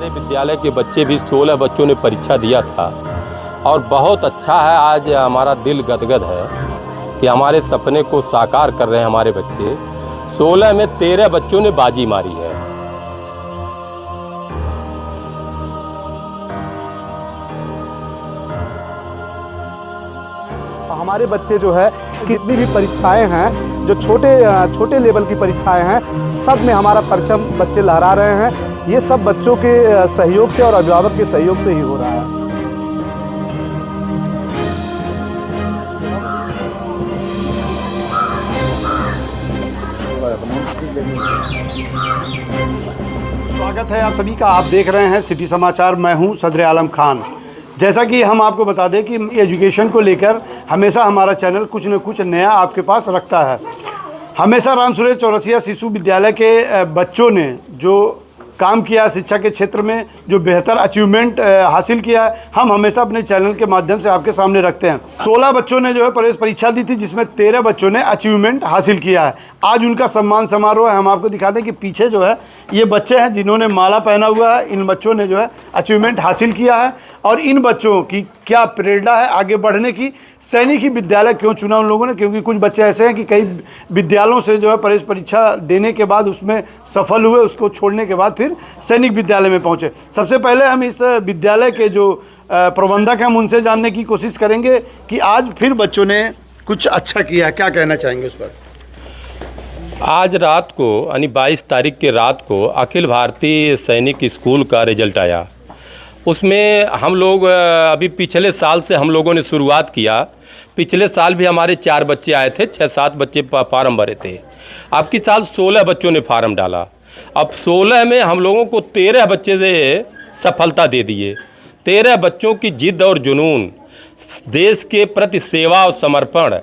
हमारे विद्यालय के बच्चे भी 16 बच्चों ने परीक्षा दिया था और बहुत अच्छा है। आज हमारा दिल गदगद है कि हमारे सपने को साकार कर रहे हैं हमारे बच्चे। 16 में 13 बच्चों ने बाजी मारी है। हमारे बच्चे जो है कितनी भी परीक्षाएं हैं, जो छोटे लेवल की परीक्षाएं हैं, सब में हमारा परचम बच्चे लहरा रहे हैं। ये सब बच्चों के सहयोग से और अभिभावक के सहयोग से ही हो रहा है। स्वागत है आप सभी का। आप देख रहे हैं सिटी समाचार। मैं हूं सदर आलम खान। जैसा कि हम आपको बता दें कि एजुकेशन को लेकर हमेशा हमारा चैनल कुछ न कुछ नया आपके पास रखता है। हमेशा राम सुरेश चौरसिया शिशु विद्यालय के बच्चों ने जो काम किया शिक्षा के क्षेत्र में, जो बेहतर अचीवमेंट हासिल किया है, हम हमेशा अपने चैनल के माध्यम से आपके सामने रखते हैं। 16 बच्चों ने जो है प्रवेश परीक्षा दी थी, जिसमें 13 बच्चों ने अचीवमेंट हासिल किया है। आज उनका सम्मान समारोह है। हम आपको दिखाते हैं कि पीछे जो है ये बच्चे हैं जिन्होंने माला पहना हुआ है। इन बच्चों ने जो है अचीवमेंट हासिल किया है और इन बच्चों की क्या प्रेरणा है आगे बढ़ने की। सैनिक ही विद्यालय क्यों चुना उन लोगों ने? क्योंकि कुछ बच्चे ऐसे हैं कि कई विद्यालयों से जो है प्रवेश परीक्षा देने के बाद उसमें सफल हुए, उसको छोड़ने के बाद फिर सैनिक विद्यालय में पहुंचे। सबसे पहले हम इस विद्यालय के जो प्रबंधक हैं उनसे जानने की कोशिश करेंगे कि आज फिर बच्चों ने कुछ अच्छा किया। क्या कहना चाहेंगे उस पर? आज रात को यानी 22 तारीख के रात को अखिल भारतीय सैनिक स्कूल का रिजल्ट आया। उसमें हम लोग अभी पिछले साल से हम लोगों ने शुरुआत किया। पिछले साल भी हमारे 4 बच्चे आए थे, 6-7 बच्चे फार्म भरे थे। अब की साल 16 बच्चों ने फार्म डाला। अब 16 में हम लोगों को 13 बच्चे से सफलता दे दिए। 13 बच्चों की जिद और जुनून, देश के प्रति सेवा और समर्पण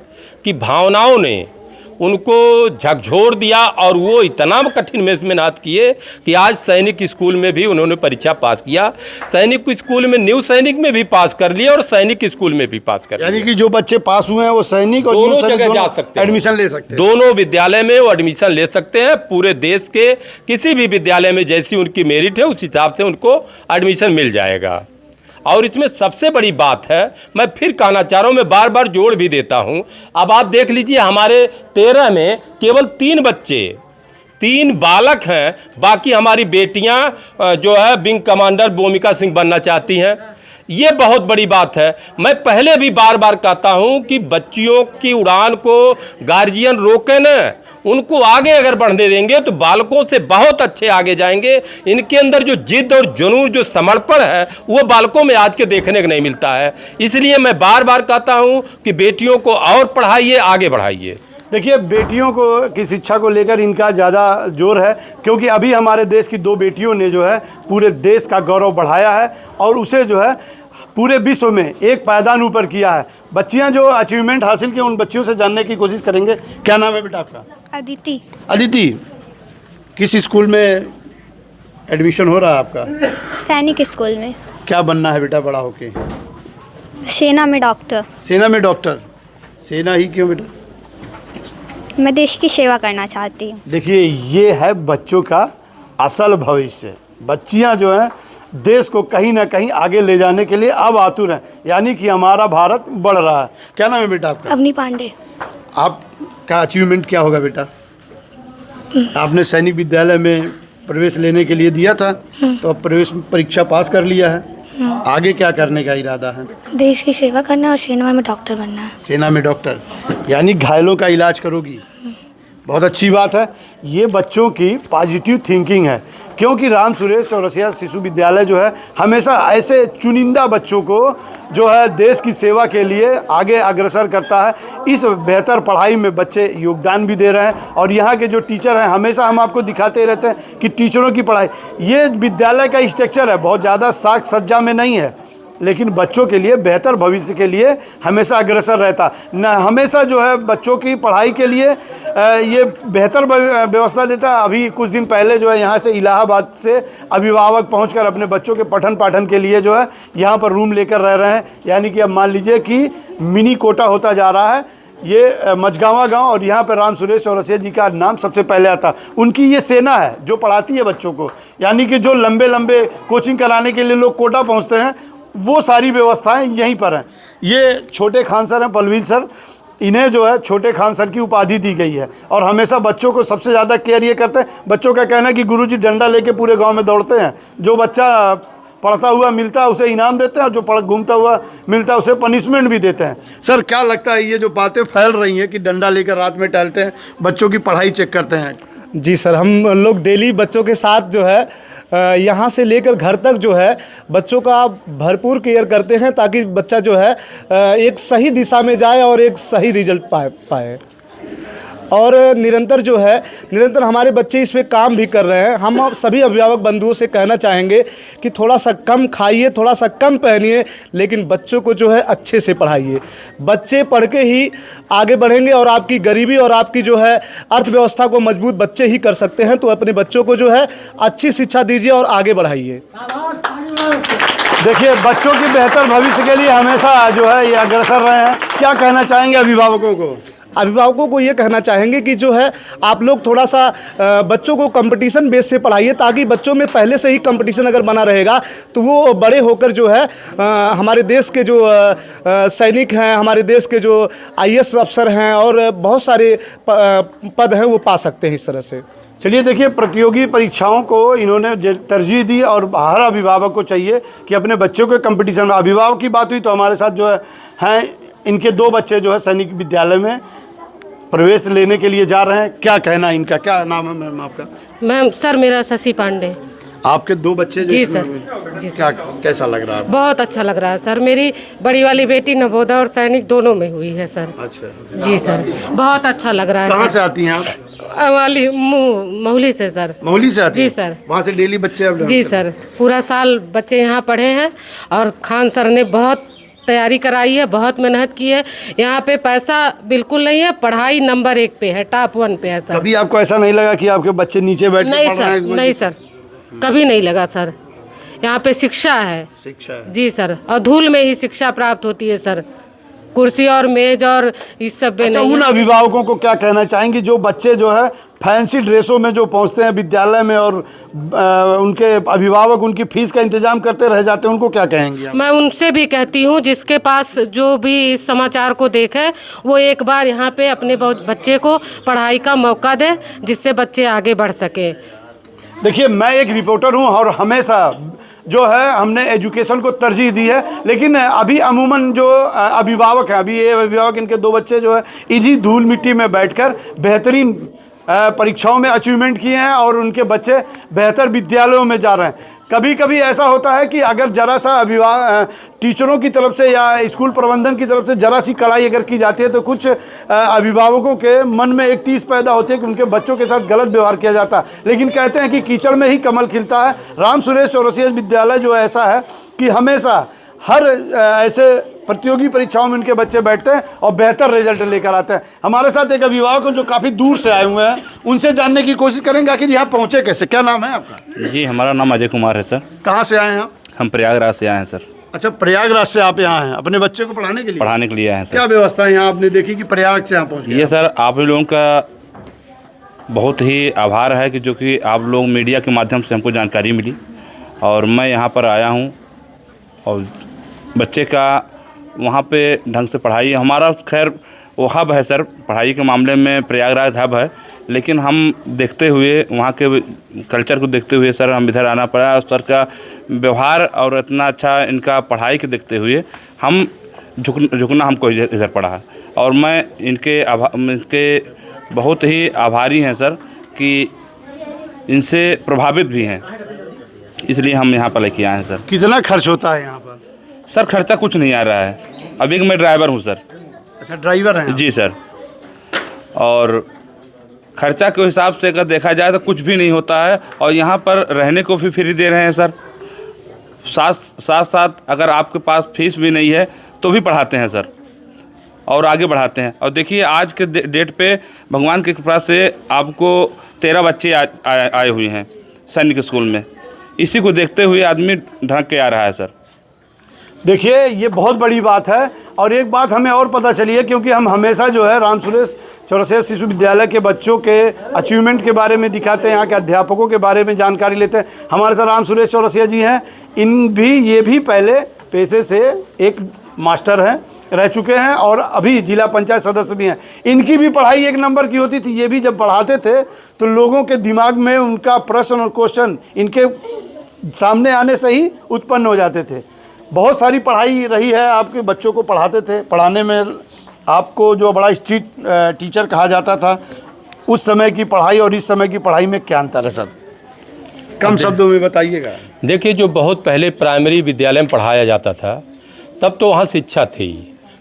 की भावनाओं ने उनको झकझोर दिया और वो इतना कठिन मेहनत किए कि आज सैनिक स्कूल में भी उन्होंने परीक्षा पास किया। सैनिक स्कूल में, न्यू सैनिक में भी पास कर लिया और सैनिक स्कूल में भी पास कर लिया। यानी कि जो बच्चे पास हुए हैं वो सैनिक और दोनों जगह जा सकते हैं, एडमिशन ले सकते हैं। दोनों विद्यालय में वो एडमिशन ले सकते हैं। पूरे देश के किसी भी विद्यालय में जैसी उनकी मेरिट है उस हिसाब से उनको एडमिशन मिल जाएगा। और इसमें सबसे बड़ी बात है, मैं फिर कहना चाह रहा हूँ, मैं बार बार जोड़ भी देता हूँ। अब आप देख लीजिए हमारे 13 में केवल 3 बच्चे, 3 बालक हैं। बाकी हमारी बेटियाँ जो है विंग कमांडर भूमिका सिंह बनना चाहती हैं। ये बहुत बड़ी बात है। मैं पहले भी बार बार कहता हूँ कि बच्चियों की उड़ान को गार्जियन रोके न, उनको आगे अगर बढ़ने देंगे तो बालकों से बहुत अच्छे आगे जाएंगे। इनके अंदर जो जिद और जुनून, जो समर्पण है, वो बालकों में आज के देखने को नहीं मिलता है। इसलिए मैं बार बार कहता हूँ कि बेटियों को और पढ़ाइए, आगे बढ़ाइए। देखिए, बेटियों को की शिक्षा को लेकर इनका ज़्यादा जोर है, क्योंकि अभी हमारे देश की 2 बेटियों ने जो है पूरे देश का गौरव बढ़ाया है और उसे जो है पूरे विश्व में एक पायदान ऊपर किया है। बच्चियां जो अचीवमेंट हासिल की उन बच्चियों से जानने की कोशिश करेंगे। क्या नाम है बेटा आपका? अदिति। अदिति, किस स्कूल में एडमिशन हो रहा है आपका? सैनिक स्कूल में। क्या बनना है बेटा बड़ा होके? सेना में डॉक्टर। सेना में डॉक्टर? सेना ही क्यों बेटा? मैं देश की सेवा करना चाहती हूँ। देखिए, ये है बच्चों का असल भविष्य। बच्चियां जो हैं देश को कहीं ना कहीं आगे ले जाने के लिए अब आतुर हैं, यानी कि हमारा भारत बढ़ रहा है। क्या नाम है बेटा आपका? अवनी पांडे। आपका अचीवमेंट क्या होगा बेटा? आपने सैनिक विद्यालय में प्रवेश लेने के लिए दिया था, तो अब प्रवेश परीक्षा पास कर लिया है। आगे क्या करने का इरादा है? देश की सेवा करना और सेना में डॉक्टर बनना है। सेना में डॉक्टर, यानी घायलों का इलाज करोगी। बहुत अच्छी बात है। ये बच्चों की पॉजिटिव थिंकिंग है, क्योंकि राम सुरेश चौरसिया शिशु विद्यालय जो है हमेशा ऐसे चुनिंदा बच्चों को जो है देश की सेवा के लिए आगे अग्रसर करता है। इस बेहतर पढ़ाई में बच्चे योगदान भी दे रहे हैं और यहाँ के जो टीचर हैं, हमेशा हम आपको दिखाते रहते हैं कि टीचरों की पढ़ाई, ये विद्यालय का स्ट्रक्चर है, बहुत ज़्यादा साग सज्जा में नहीं है, लेकिन बच्चों के लिए बेहतर भविष्य के लिए हमेशा अग्रसर रहता न, हमेशा जो है बच्चों की पढ़ाई के लिए ये बेहतर व्यवस्था देता है। अभी कुछ दिन पहले जो है यहाँ से इलाहाबाद से अभिभावक पहुंचकर अपने बच्चों के पठन पाठन के लिए जो है यहाँ पर रूम लेकर रह रहे हैं। यानी कि अब मान लीजिए कि मिनी कोटा होता जा रहा है। ये मझगावा गांव और यहाँ पर राम सुरेश चौरसिया जी का नाम सबसे पहले आता। उनकी ये सेना है जो पढ़ाती है बच्चों को, यानी कि जो लंबे लंबे कोचिंग कराने के लिए लोग कोटा पहुँचते हैं, वो सारी व्यवस्थाएं यहीं पर हैं। ये छोटे खान सर हैं, पलवीन सर, इन्हें जो है छोटे खान सर की उपाधि दी गई है और हमेशा बच्चों को सबसे ज़्यादा केयर ये करते हैं। बच्चों का कहना है कि गुरुजी डंडा लेके पूरे गांव में दौड़ते हैं, जो बच्चा पढ़ता हुआ मिलता है उसे इनाम देते हैं और जो पढ़ घूमता हुआ मिलता है उसे पनिशमेंट भी देते हैं। सर क्या लगता है ये जो बातें फैल रही हैं कि डंडा लेकर रात में टहलते हैं, बच्चों की पढ़ाई चेक करते हैं? जी सर, हम लोग डेली बच्चों के साथ जो है यहाँ से लेकर घर तक जो है बच्चों का भरपूर केयर करते हैं ताकि बच्चा जो है एक सही दिशा में जाए और एक सही रिजल्ट पाए। और निरंतर हमारे बच्चे इस पे काम भी कर रहे हैं। हम सभी अभिभावक बंधुओं से कहना चाहेंगे कि थोड़ा सा कम खाइए, थोड़ा सा कम पहनिए, लेकिन बच्चों को जो है अच्छे से पढ़ाइए। बच्चे पढ़ के ही आगे बढ़ेंगे और आपकी गरीबी और आपकी जो है अर्थव्यवस्था को मजबूत बच्चे ही कर सकते हैं। तो अपने बच्चों को जो है अच्छी शिक्षा दीजिए और आगे बढ़ाइए। देखिए, बच्चों के बेहतर भविष्य के लिए हमेशा जो है ये अग्रसर रहे हैं। क्या कहना चाहेंगे अभिभावकों को? अभिभावकों को ये कहना चाहेंगे कि जो है आप लोग थोड़ा सा बच्चों को कंपटीशन बेस से पढ़ाइए, ताकि बच्चों में पहले से ही कंपटीशन अगर बना रहेगा तो वो बड़े होकर जो है हमारे देश के जो सैनिक हैं, हमारे देश के जो आईएएस अफसर हैं और बहुत सारे पद हैं वो पा सकते हैं इस तरह से। चलिए देखिए, प्रतियोगी परीक्षाओं को इन्होंने तरजीह दी और हर अभिभावक को चाहिए कि अपने बच्चों के कंपटीशन में। अभिभावक की बात हुई तो हमारे साथ जो है हैं इनके 2 बच्चे जो है सैनिक विद्यालय में प्रवेश लेने के लिए जा रहे हैं। क्या कहना है इनका? क्या नाम है मैम आपका? मैम सर, मेरा शशि पांडे। आपके 2 बच्चे जी सर, जी क्या कैसा लग रहा है? बहुत अच्छा लग रहा है सर। मेरी बड़ी वाली बेटी नवोदय और सैनिक दोनों में हुई है सर। अच्छा जी सर, बहुत अच्छा लग रहा है। कहाँ से आती हैं आप? वाली मोहली से सर। मोहली से आती जी हैं? सर। वहाँ से डेली बच्चे अब? जी सर, पूरा साल बच्चे यहाँ पढ़े हैं और खान सर ने बहुत तैयारी कराई है, बहुत मेहनत की है। यहाँ पे पैसा बिल्कुल नहीं है, पढ़ाई नंबर 1 पे है, टॉप 1 पे है सर। कभी आपको ऐसा नहीं लगा कि आपके बच्चे नीचे बैठ नहीं सर, नहीं सर, कभी नहीं लगा सर। यहाँ पे शिक्षा है। शिक्षा है। जी सर, और धूल में ही शिक्षा प्राप्त होती है सर, कुर्सी और मेज और इस सब में नहीं। उन अभिभावकों को क्या कहना चाहेंगे जो बच्चे जो है फैंसी ड्रेसों में जो पहुंचते हैं विद्यालय में और उनके अभिभावक उनकी फीस का इंतजाम करते रह जाते हैं, उनको क्या कहेंगे? मैं उनसे भी कहती हूँ, जिसके पास जो भी इस समाचार को देखे वो एक बार यहाँ पे अपने बच्चे को पढ़ाई का मौका दे, जिससे बच्चे आगे बढ़ सके। देखिए, मैं एक रिपोर्टर हूँ और हमेशा जो है हमने एजुकेशन को तरजीह दी है, लेकिन अभी अमूमन जो अभिभावक हैं, अभी ये अभिभावक इनके 2 बच्चे जो है इन्हीं धूल मिट्टी में बैठकर बेहतरीन परीक्षाओं में अचीवमेंट किए हैं और उनके बच्चे बेहतर विद्यालयों में जा रहे हैं। कभी कभी ऐसा होता है कि अगर जरा सा टीचरों की तरफ से या स्कूल प्रबंधन की तरफ से जरा सी कड़ाई अगर की जाती है तो कुछ अभिभावकों के मन में एक टीस पैदा होती है कि उनके बच्चों के साथ गलत व्यवहार किया जाता है। लेकिन कहते हैं कि कीचड़ में ही कमल खिलता है। राम सुरेश चौरसिया विद्यालय जो ऐसा है कि हमेशा हर ऐसे प्रतियोगी परीक्षाओं में उनके बच्चे बैठते हैं और बेहतर रिजल्ट लेकर आते हैं। हमारे साथ एक अभिभावक जो काफ़ी दूर से आए हुए हैं, उनसे जानने की कोशिश करेंगे आखिर यहाँ पहुँचे कैसे। क्या नाम है आपका? जी, हमारा नाम अजय कुमार है सर। कहाँ से आए हैं आप? हम प्रयागराज से आए हैं सर। अच्छा, प्रयागराज से आप यहाँ हैं अपने बच्चे को पढ़ाने के लिए? पढ़ाने के लिए आए हैं सर। क्या व्यवस्था है यहाँ आपने देखी कि प्रयाग से यहाँ पहुँच गए? ये सर आप लोगों का बहुत ही आभार है कि जो कि आप लोग मीडिया के माध्यम से हमको जानकारी मिली और मैं यहाँ पर आया हूँ और बच्चे का वहाँ पे ढंग से पढ़ाई। हमारा खैर वो हब है सर, पढ़ाई के मामले में प्रयागराज हब है, लेकिन हम देखते हुए वहाँ के कल्चर को देखते हुए सर हम इधर आना पड़ा। सर का व्यवहार और इतना अच्छा इनका पढ़ाई के देखते हुए हम झुकना हमको इधर पड़ा है और मैं इनके बहुत ही आभारी हैं सर कि इनसे प्रभावित भी हैं, इसलिए हम यहाँ पर लेके आए हैं सर। कितना खर्च होता है यहाँ पर? सर खर्चा कुछ नहीं आ रहा है, अभी मैं ड्राइवर हूँ सर। अच्छा, ड्राइवर हैं? जी सर। और खर्चा के हिसाब से अगर देखा जाए तो कुछ भी नहीं होता है और यहाँ पर रहने को भी फ्री दे रहे हैं सर। साथ अगर आपके पास फीस भी नहीं है तो भी पढ़ाते हैं सर और आगे बढ़ाते हैं। और देखिए आज के डेट पे भगवान की कृपा से आपको 13 बच्चे आए हुए हैं सैनिक स्कूल में। इसी को देखते हुए आदमी ढंग के आ रहा है सर। देखिए ये बहुत बड़ी बात है। और एक बात हमें और पता चली है, क्योंकि हम हमेशा जो है राम सुरेश चौरसिया शिशु विद्यालय के बच्चों के अचीवमेंट के बारे में दिखाते हैं, यहाँ के अध्यापकों के बारे में जानकारी लेते हैं। हमारे साथ राम सुरेश चौरसिया जी हैं, ये भी पहले पेशे से एक मास्टर हैं, रह चुके हैं और अभी जिला पंचायत सदस्य भी हैं। इनकी भी पढ़ाई एक नंबर की होती थी। ये भी जब पढ़ाते थे तो लोगों के दिमाग में उनका प्रश्न और क्वेश्चन इनके सामने आने से ही उत्पन्न हो जाते थे। बहुत सारी पढ़ाई रही है, आपके बच्चों को पढ़ाते थे। पढ़ाने में आपको जो बड़ा स्ट्रिक्ट टीचर कहा जाता था, उस समय की पढ़ाई और इस समय की पढ़ाई में क्या अंतर है सर? कम शब्दों में बताइएगा। देखिए, जो बहुत पहले प्राइमरी विद्यालय में पढ़ाया जाता था तब तो वहाँ शिक्षा थी,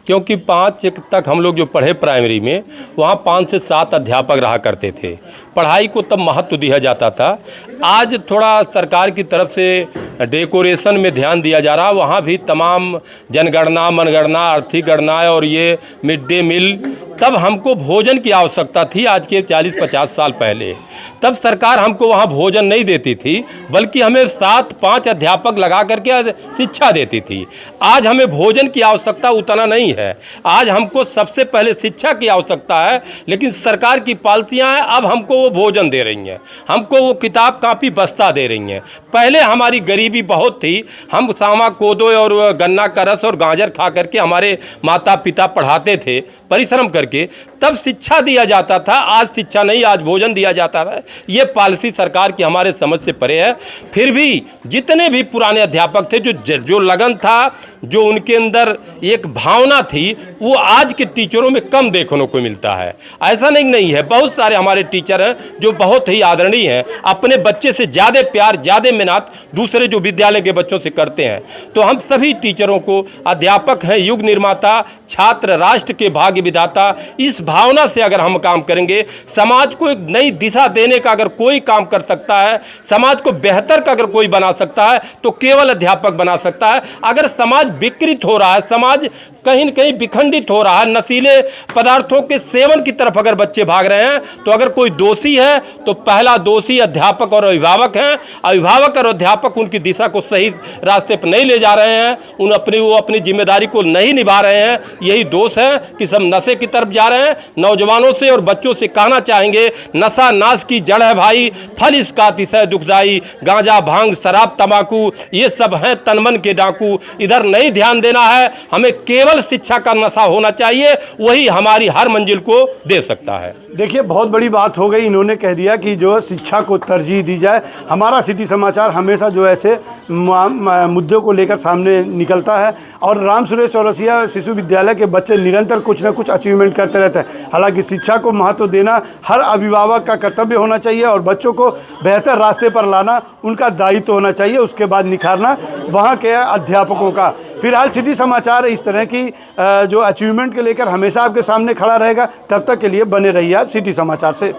क्योंकि 5 तक हम लोग जो पढ़े प्राइमरी में, वहाँ 5 से 7 अध्यापक रहा करते थे। पढ़ाई को तब महत्व दिया जाता था। आज थोड़ा सरकार की तरफ से डेकोरेशन में ध्यान दिया जा रहा, वहाँ भी तमाम जनगणना, मनगणना, आर्थिक गणना और ये मिड डे मील, तब हमको भोजन की आवश्यकता थी। आज के 40-50 साल पहले तब सरकार हमको वहाँ भोजन नहीं देती थी, बल्कि हमें 7-5 अध्यापक लगा करके शिक्षा देती थी। आज हमें भोजन की आवश्यकता उतना नहीं है। आज हमको सबसे पहले शिक्षा की आवश्यकता है, लेकिन सरकार की पालतियाँ हैं, अब हमको वो भोजन दे रही हैं, हमको वो किताब कापी बस्ता दे रही हैं। पहले हमारी गरीबी बहुत थी, हम सामा कोदो और गन्ना का रस और गाजर खा करके हमारे माता पिता पढ़ाते थे परिश्रम करके, तब शिक्षा दिया जाता था। आज शिक्षा नहीं, आज भोजन दिया जाता है। ये पॉलिसी सरकार की हमारे समझ से परे है। फिर भी जितने भी पुराने अध्यापक थे, जो लगन था, जो उनके अंदर एक भावना थी, वो आज के टीचरों में कम देखने को मिलता है। ऐसा नहीं है, बहुत सारे हमारे टीचर हैं जो बहुत ही आदरणीय हैं, अपने बच्चे से ज़्यादा प्यार, ज़्यादा मेहनत दूसरे जो विद्यालय के बच्चों से करते हैं। तो हम सभी टीचरों को, अध्यापक हैं युग निर्माता, छात्र राष्ट्र के भाग्य विधाता, इस भावना से अगर हम काम करेंगे, समाज को एक नई दिशा देने का अगर कोई काम कर सकता है, समाज को बेहतर का अगर कोई बना सकता है, तो केवल अध्यापक बना सकता है। अगर समाज विकृत हो रहा है, समाज कहीं न कहीं विखंडित हो रहा है, नशीले पदार्थों के सेवन की तरफ अगर बच्चे भाग रहे हैं, तो अगर कोई दोषी है तो पहला दोषी अध्यापक और अभिभावक हैं। अभिभावक और अध्यापक उनकी दिशा को सही रास्ते पर नहीं ले जा रहे हैं, वो अपनी जिम्मेदारी को नहीं निभा रहे हैं। यही दोष है कि सब नशे की तरफ जा रहे हैं। नौजवानों से और बच्चों से कहना चाहेंगे, नशा नाश की जड़ है भाई, फल इसका अतिशय दुखदाई। गांजा, भांग, शराब, तंबाकू, ये सब हैं तनमन के डाकू। इधर नहीं ध्यान देना है, हमें केवल शिक्षा का नशा होना चाहिए, वही हमारी हर मंजिल को दे सकता है। देखिए, बहुत बड़ी बात हो गई। इन्होंने कह दिया कि जो शिक्षा को तरजीह दी जाए। हमारा सिटी समाचार हमेशा जो ऐसे मुद्दों को लेकर सामने निकलता है, और राम सुरेश चौरसिया शिशु विद्यालय के बच्चे निरंतर कुछ न कुछ अचीवमेंट करते रहते हैं। हालांकि शिक्षा को महत्व देना हर अभिभावक का कर्तव्य होना चाहिए, और बच्चों को बेहतर रास्ते पर लाना उनका दायित्व होना चाहिए। उसके बाद निखारना वहाँ के अध्यापकों का। फिलहाल सिटी समाचार इस तरह की जो अचीवमेंट के लेकर हमेशा आपके सामने खड़ा रहेगा। तब तक के लिए बने रहिए आप सिटी समाचार से।